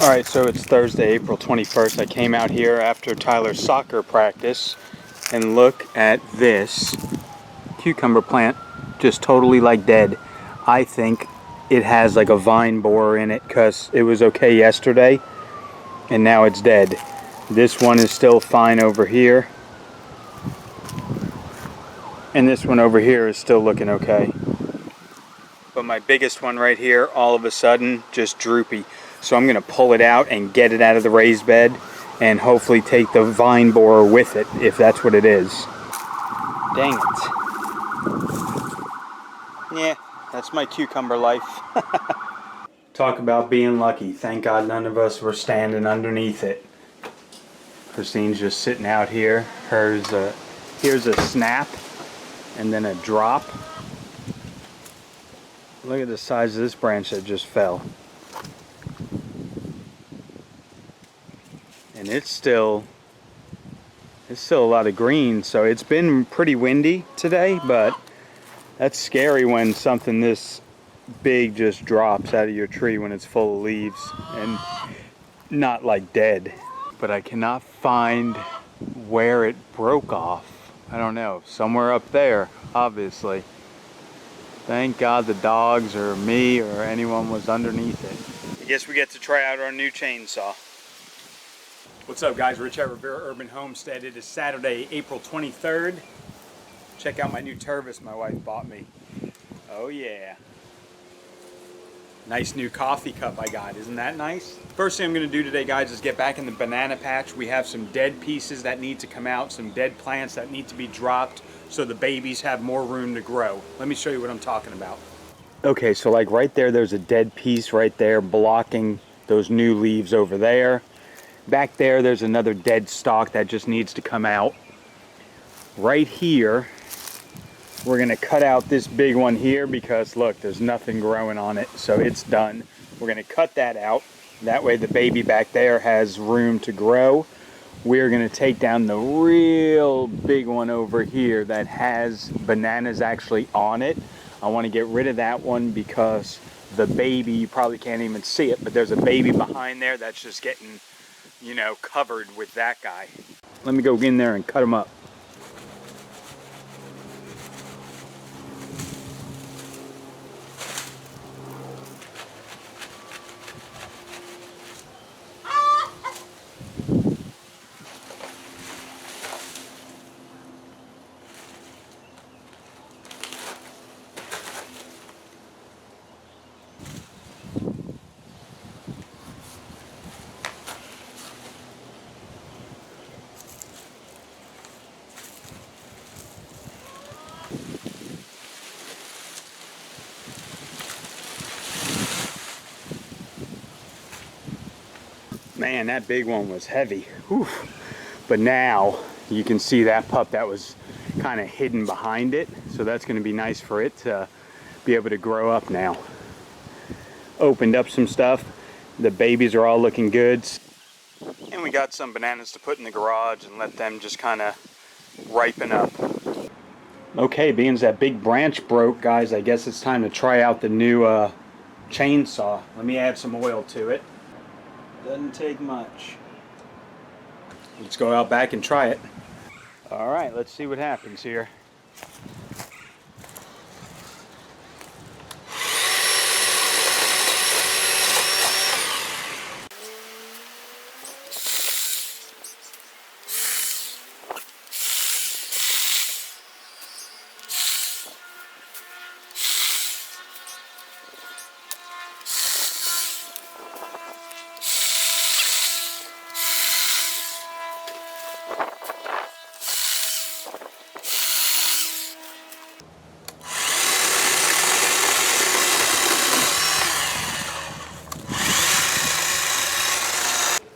Alright, so it's Thursday, April 21st. I came out here after Tyler's soccer practice and look at this cucumber plant, just totally like dead. I think it has like a vine borer in it because it was okay yesterday and now it's dead. This one is still fine over here, and this one over here is still looking okay. But my biggest one right here, all of a sudden, just droopy. So I'm going to pull it out and get it out of the raised bed and hopefully take the vine borer with it, if that's what it is. Dang it. Yeah, that's my cucumber life. Talk about being lucky. Thank God none of us were standing underneath it. Christine's just sitting out here. Here's a snap and then a drop. Look at the size of this branch that just fell. And it's still a lot of green, so it's been pretty windy today, but that's scary when something this big just drops out of your tree when it's full of leaves and not like dead. But I cannot find where it broke off. I don't know, somewhere up there, obviously. Thank God the dogs or me or anyone was underneath it. I guess we get to try out our new chainsaw. What's up, guys? Rich at Rivera Urban Homestead. It is Saturday, April 23rd. Check out my new Tervis my wife bought me. Oh yeah. Nice new coffee cup I got. Isn't that nice? First thing I'm going to do today, guys, is get back in the banana patch. We have some dead pieces that need to come out, some dead plants that need to be dropped so the babies have more room to grow. Let me show you what I'm talking about. Okay, so like right there's a dead piece right there blocking those new leaves over there. Back there's another dead stalk that just needs to come out. Right here, we're going to cut out this big one here because look, there's nothing growing on it, so it's done. We're going to cut that out. That way the baby back there has room to grow. We're going to take down the real big one over here that has bananas actually on it. I want to get rid of that one because the baby, you probably can't even see it, but there's a baby behind there that's just getting, you know, covered with that guy. Let me go in there and cut him up. Man, that big one was heavy. Whew. But now you can see that pup that was kind of hidden behind it. So that's going to be nice for it to be able to grow up now. Opened up some stuff. The babies are all looking good. And we got some bananas to put in the garage and let them just kind of ripen up. Okay, being as that big branch broke, guys, I guess it's time to try out the new chainsaw. Let me add some oil to it. Doesn't take much. Let's go out back and try it. All right, let's see what happens here.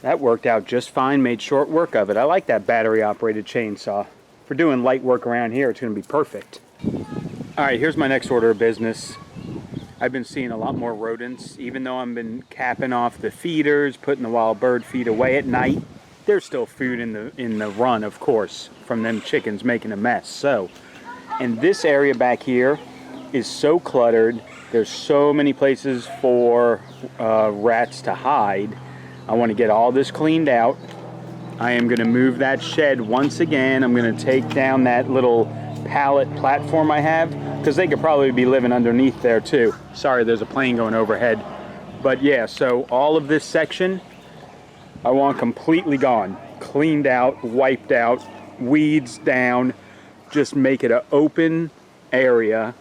That worked out just fine, made short work of it. I like that battery operated chainsaw. For doing light work around here, it's going to be perfect. Alright, here's my next order of business. I've been seeing a lot more rodents. Even though I've been capping off the feeders, putting the wild bird feed away at night, there's still food in the run, of course, from them chickens making a mess. So, and this area back here is so cluttered. There's so many places for rats to hide. I want to get all this cleaned out. I am going to move that shed once again. I'm going to take down that little pallet platform I have, because they could probably be living underneath there too. Sorry, there's a plane going overhead. But yeah, so all of this section I want completely gone, cleaned out, wiped out, weeds down, just make it an open area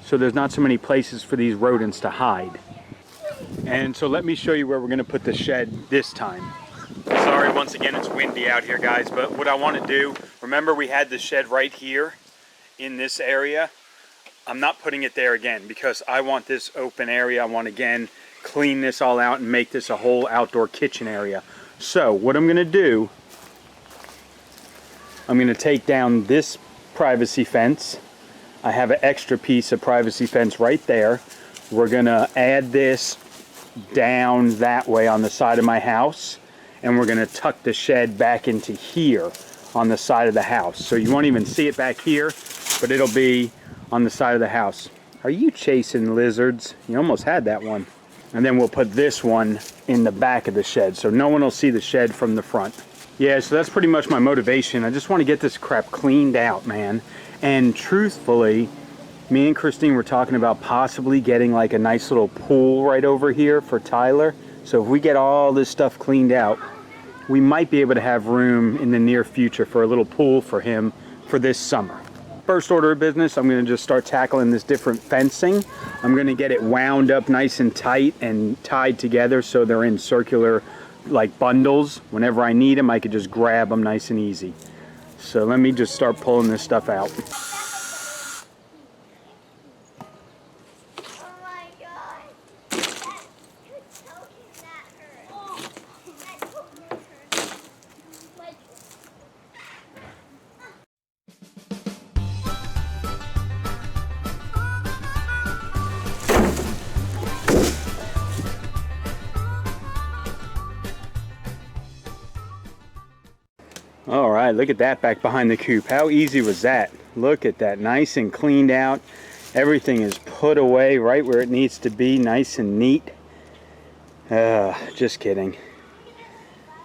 so there's not so many places for these rodents to hide. And so let me show you where we're going to put the shed this time. Sorry, once again, it's windy out here, guys, but what I want to do, remember we had the shed right here in this area. I'm not putting it there again because I want this open area. I want, again, clean this all out and make this a whole outdoor kitchen area. So what I'm going to do, I'm going to take down this privacy fence. I have an extra piece of privacy fence right there. We're going to add this down that way on the side of my house, and we're going to tuck the shed back into here on the side of the house. So you won't even see it back here, but it'll be on the side of the house. Are you chasing lizards? You almost had that one. And then we'll put this one in the back of the shed so no one will see the shed from the front. Yeah, so that's pretty much my motivation. I just want to get this crap cleaned out, man. And truthfully, me and Christine were talking about possibly getting like a nice little pool right over here for Tyler. So if we get all this stuff cleaned out, we might be able to have room in the near future for a little pool for him for this summer. First order of business, I'm going to just start tackling this different fencing. I'm going to get it wound up nice and tight and tied together so they're in circular like bundles. Whenever I need them, I could just grab them nice and easy. So let me just start pulling this stuff out. All right, look at that back behind the coop. How easy was that? Look at that, nice and cleaned out. Everything is put away right where it needs to be, nice and neat. Just kidding.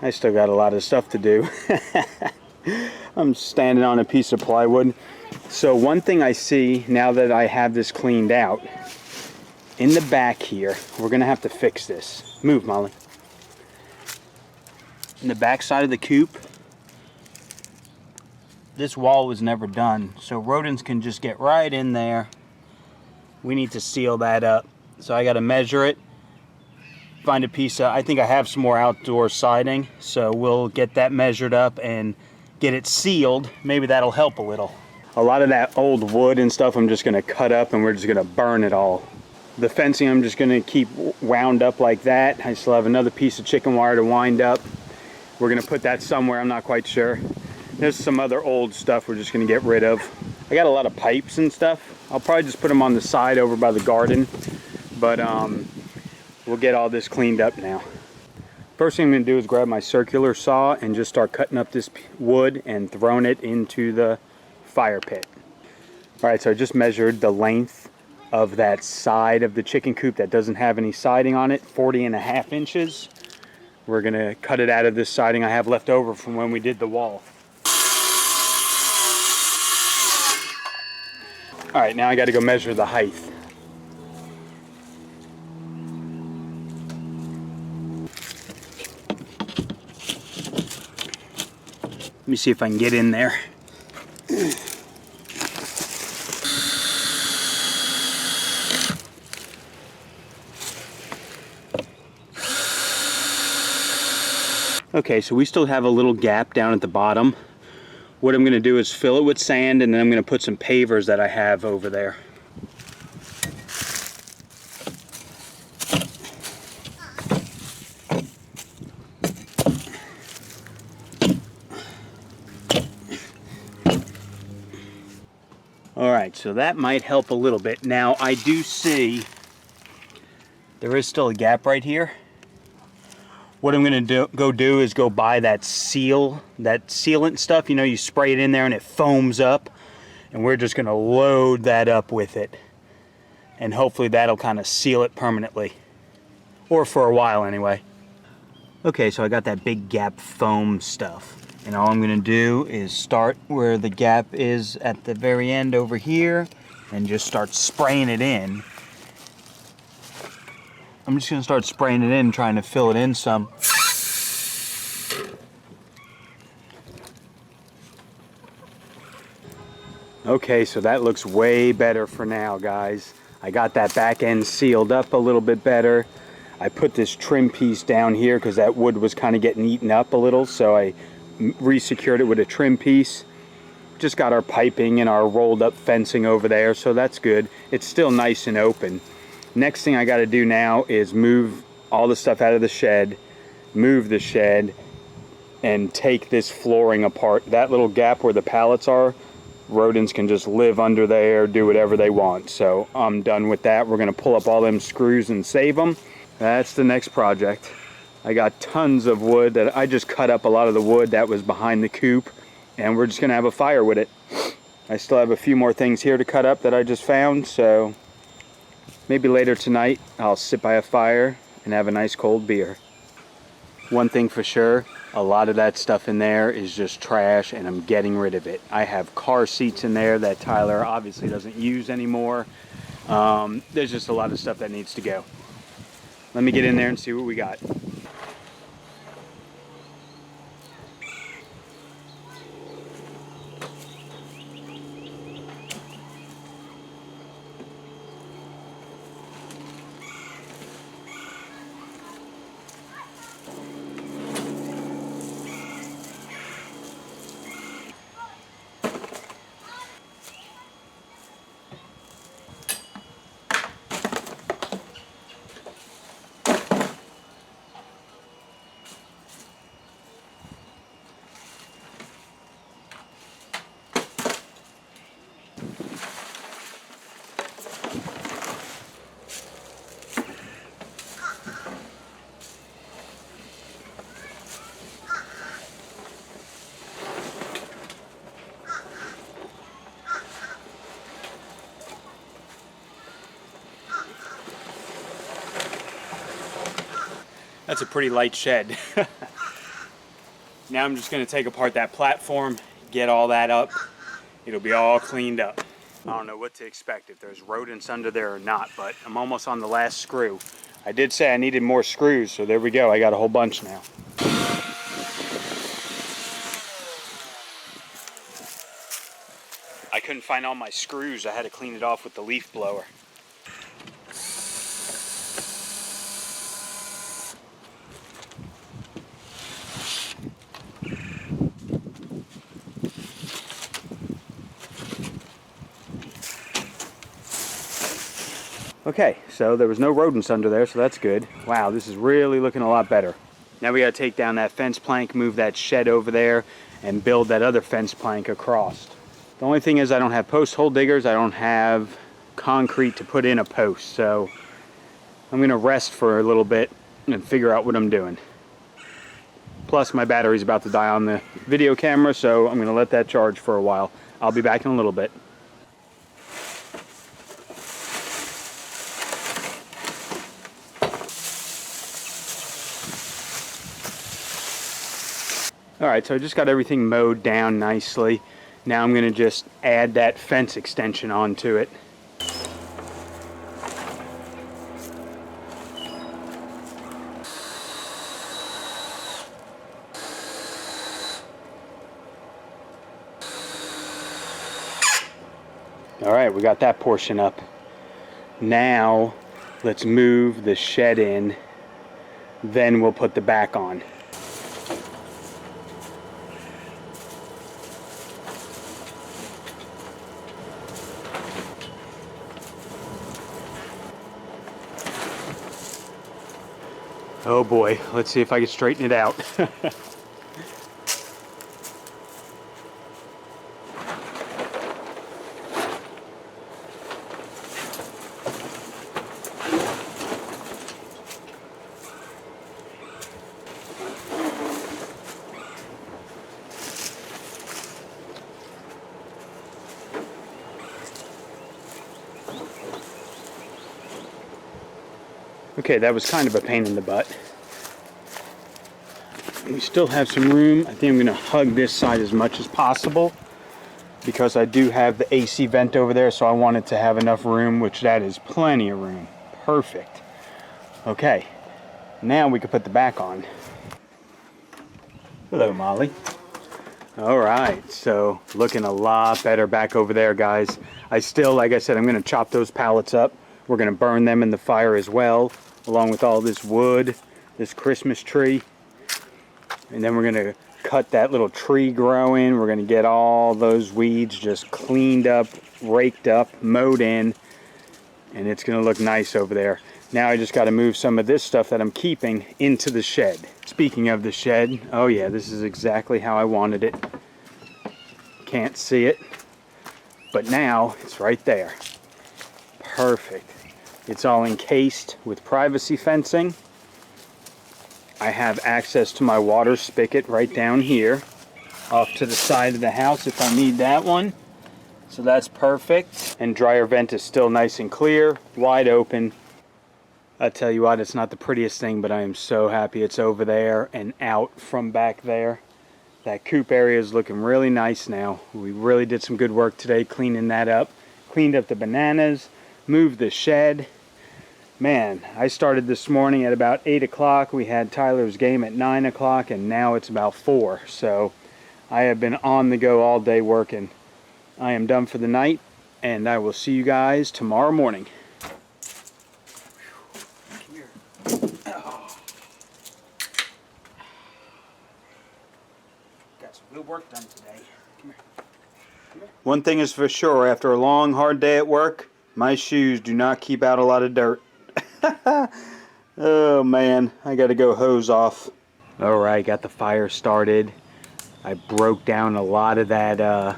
I still got a lot of stuff to do. I'm standing on a piece of plywood. So one thing I see now that I have this cleaned out, in the back here, we're gonna have to fix this. Move, Molly. In the back side of the coop, this wall was never done, so rodents can just get right in there. We need to seal that up. So I gotta measure it, find a piece of, I think I have some more outdoor siding, so we'll get that measured up and get it sealed. Maybe that'll help a little. A lot of that old wood and stuff I'm just gonna cut up and we're just gonna burn it all. The fencing I'm just gonna keep wound up like that. I still have another piece of chicken wire to wind up. We're gonna put that somewhere, I'm not quite sure. There's some other old stuff we're just gonna get rid of. I got a lot of pipes and stuff. I'll probably just put them on the side over by the garden, but we'll get all this cleaned up now. First thing I'm gonna do is grab my circular saw and just start cutting up this wood and throwing it into the fire pit. All right, so I just measured the length of that side of the chicken coop that doesn't have any siding on it, 40.5 inches. We're gonna cut it out of this siding I have left over from when we did the wall. All right, now I got to go measure the height. Let me see if I can get in there. Okay, so we still have a little gap down at the bottom. What I'm going to do is fill it with sand, and then I'm going to put some pavers that I have over there. All right, so that might help a little bit. Now, I do see there is still a gap right here. What I'm gonna go do is go buy that sealant stuff. You know, you spray it in there and it foams up. And we're just gonna load that up with it. And hopefully that'll kind of seal it permanently. Or for a while anyway. Okay, so I got that big gap foam stuff. And all I'm gonna do is start where the gap is at the very end over here and just start spraying it in. I'm just gonna start spraying it in, trying to fill it in some. Okay, so that looks way better for now, guys. I got that back end sealed up a little bit better. I put this trim piece down here because that wood was kind of getting eaten up a little, so I re-secured it with a trim piece. Just got our piping and our rolled up fencing over there, so that's good. It's still nice and open. Next thing I got to do now is move all the stuff out of the shed, move the shed, and take this flooring apart. That little gap where the pallets are, rodents can just live under there, do whatever they want. So I'm done with that. We're going to pull up all them screws and save them. That's the next project. I got tons of wood that I just cut up a lot of the wood that was behind the coop, and we're just gonna have a fire with it. I still have a few more things here to cut up that I just found, so maybe later tonight I'll sit by a fire and have a nice cold beer. One thing for sure, a lot of that stuff in there is just trash and I'm getting rid of it. I have car seats in there that Tyler obviously doesn't use anymore. There's just a lot of stuff that needs to go. Let me get in there and see what we got. That's a pretty light shed. Now I'm just going to take apart that platform, get all that up. It'll be all cleaned up. I don't know what to expect, if there's rodents under there or not, but I'm almost on the last screw. I did say I needed more screws, so there we go. I got a whole bunch now. I couldn't find all my screws. I had to clean it off with the leaf blower. Okay, so there was no rodents under there, so that's good. Wow, this is really looking a lot better. Now we gotta take down that fence plank, move that shed over there, and build that other fence plank across. The only thing is I don't have post hole diggers, I don't have concrete to put in a post, so I'm gonna rest for a little bit and figure out what I'm doing. Plus my battery's about to die on the video camera, so I'm gonna let that charge for a while. I'll be back in a little bit. Alright, so I just got everything mowed down nicely. Now I'm going to just add that fence extension onto it. Alright, we got that portion up. Now let's move the shed in, then we'll put the back on. Oh boy, let's see if I can straighten it out. Okay, that was kind of a pain in the butt. We still have some room. I think I'm gonna hug this side as much as possible because I do have the AC vent over there, so I wanted to have enough room, which that is plenty of room. Perfect. Okay, now we can put the back on. Hello, Molly. All right, so looking a lot better back over there, guys. I still, like I said, I'm gonna chop those pallets up. We're gonna burn them in the fire as well, along with all this wood, this Christmas tree. And then we're gonna cut that little tree growing. We're gonna get all those weeds just cleaned up, raked up, mowed in, and it's gonna look nice over there. Now I just gotta move some of this stuff that I'm keeping into the shed. Speaking of the shed, oh yeah, this is exactly how I wanted it. Can't see it, but now it's right there. Perfect. It's all encased with privacy fencing. I have access to my water spigot right down here, off to the side of the house if I need that one. So that's perfect. And dryer vent is still nice and clear, wide open. I tell you what, it's not the prettiest thing, but I am so happy it's over there and out from back there. That coop area is looking really nice now. We really did some good work today cleaning that up. Cleaned up the bananas, moved the shed. Man, I started this morning at about 8 o'clock. We had Tyler's game at 9 o'clock, and now it's about 4. So I have been on the go all day working. I am done for the night, and I will see you guys tomorrow morning. Come here. Oh. Got some good work done today. Come here. Come here. One thing is for sure, after a long, hard day at work, my shoes do not keep out a lot of dirt. Oh man, I gotta go hose off. Alright, got the fire started. I broke down a lot of that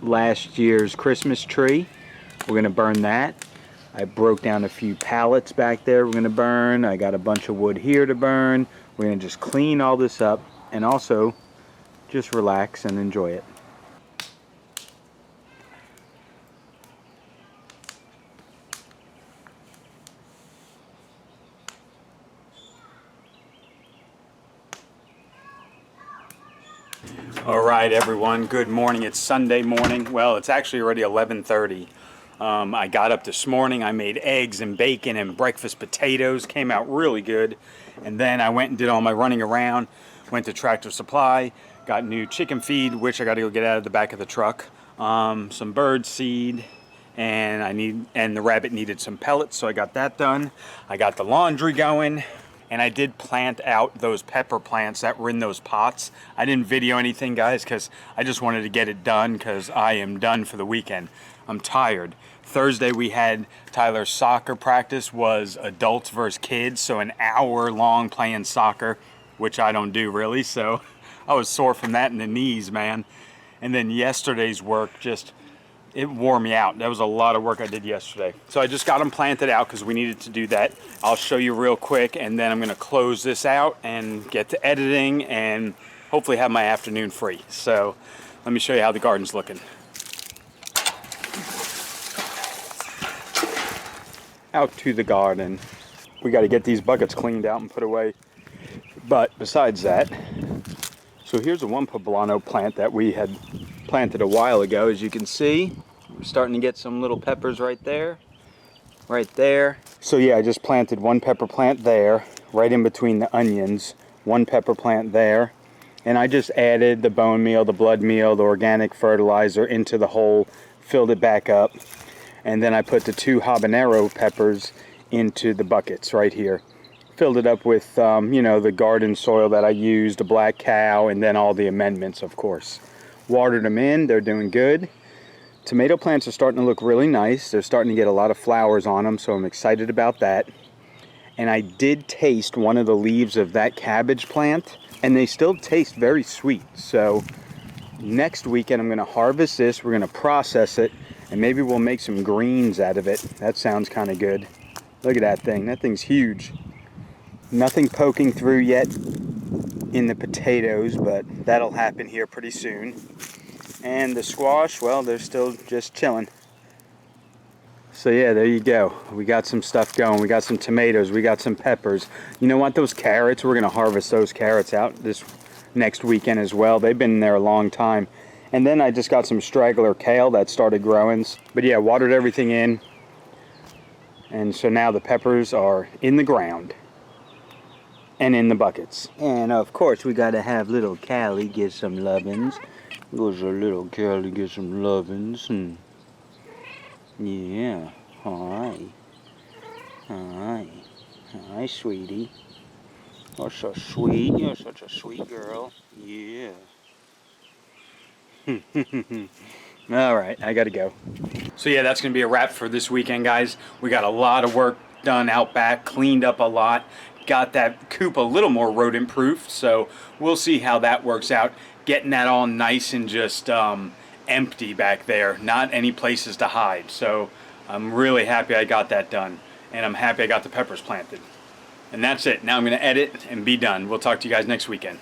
last year's Christmas tree. We're gonna burn that. I broke down a few pallets back there we're gonna burn. I got a bunch of wood here to burn. We're gonna just clean all this up and also just relax and enjoy it. All right, everyone, good morning. It's Sunday morning. Well, it's actually already 11:30. I got up this morning. I made eggs and bacon and breakfast potatoes. Came out really good. And then I went and did all my running around. Went to Tractor Supply. Got new chicken feed, which I got to go get out of the back of the truck. Some bird seed. And the rabbit needed some pellets, so I got that done. I got the laundry going. And I did plant out those pepper plants that were in those pots. I didn't video anything, guys, because I just wanted to get it done because I am done for the weekend. I'm tired. Thursday we had Tyler's soccer practice, was adults versus kids, so an hour long playing soccer, which I don't do really, so I was sore from that in the knees, man. And then yesterday's work it wore me out. That was a lot of work I did yesterday. So I just got them planted out because we needed to do that. I'll show you real quick, and then I'm gonna close this out and get to editing and hopefully have my afternoon free. So let me show you how the garden's looking. Out to the garden. We gotta get these buckets cleaned out and put away. But besides that, so here's a one poblano plant that we had planted a while ago. As you can see, we're starting to get some little peppers right there. So yeah, I just planted one pepper plant there, right in between the onions, one pepper plant there, and I just added the bone meal, the blood meal, the organic fertilizer into the hole, filled it back up, and then I put the 2 habanero peppers into the buckets right here. Filled it up with, the garden soil that I used, the black cow, and then all the amendments, of course. Watered them in, they're doing good. Tomato plants are starting to look really nice. They're starting to get a lot of flowers on them, so I'm excited about that. And I did taste one of the leaves of that cabbage plant, and they still taste very sweet. So next weekend I'm gonna harvest this, we're gonna process it, and maybe we'll make some greens out of it. That sounds kind of good. Look at that thing's huge. Nothing poking through yet in the potatoes, but that'll happen here pretty soon. And the squash, well, they're still just chilling. So yeah, there you go. We got some stuff going. We got some tomatoes. We got some peppers. You know what? Those carrots, we're going to harvest those carrots out this next weekend as well. They've been there a long time. And then I just got some straggler kale that started growing. But yeah, watered everything in. And so now the peppers are in the ground and in the buckets. And of course, we got to have little Callie get some lovin's. Goes a little Callie get some lovin's. And yeah, hi. Hi. Hi, sweetie. You're so sweet. You're such a sweet girl. Yeah. All right, I gotta go. So yeah, that's gonna be a wrap for this weekend, guys. We got a lot of work done out back, cleaned up a lot, got that coop a little more rodent proof, so we'll see how that works out. Getting that all nice and just empty back there, not any places to hide. So I'm really happy I got that done, and I'm happy I got the peppers planted. And that's it. Now I'm gonna edit and be done. We'll talk to you guys next weekend.